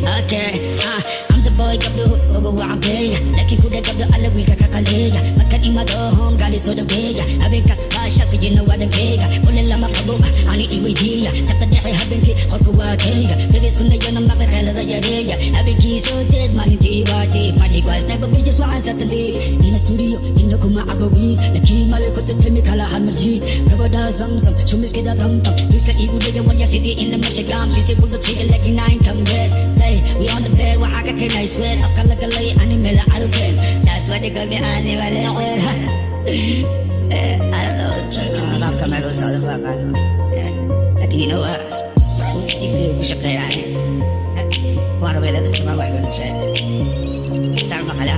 Okay, I'm the boy gabdo ogo wa beya lakin kuda gabdo alawi ka kakaleya makan imado hong gali so the beya abekas ba shak you know what the kega ulen lama kabo ani iwi dia sakta de haben ki horko wa kega this kunna yo namma ka kala da yareya abeki so dead mani ti wa ti mani was never be just one satali in a studio in the kuma abawi lakin mal ko tslimi kala hamji kabada zamzam shumis ke da tam tam iska igu de wa ya city in the mashagam she said pull the trigger like nine come dead hey we on the bed wa haka can I swear afkar lagalay ani mela arufin that's what they call me ani wala I don't know rap ka meron sa ulo ba lakin you know what hindi ko siya kayanin wala ba ito sa mga wala siya saan makala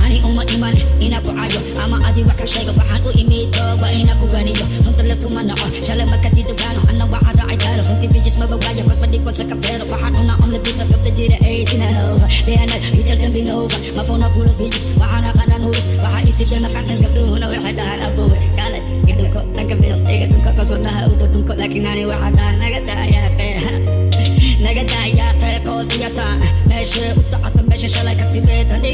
ani umaiman ina ko ayo ama adi wa ka siya bahan o imito wa ina ko ganiyo nung talas ko man ako siya lang magkatito gano anong wa ara ay daro kung tibigis mababaya pas padik ko sa kapero bahan una on the beat of the jira 18 they are not you tell them be over my phone full of videos wahana ka na nulis waha isip na nakakas gabdo na wa hadahan abo kala idu ko tagabil ega dun ko kaso na udo dun ko laki nani wahana nagadaya nagadaya kaya ko siya ta meshe usakata meshe siya like katibet hindi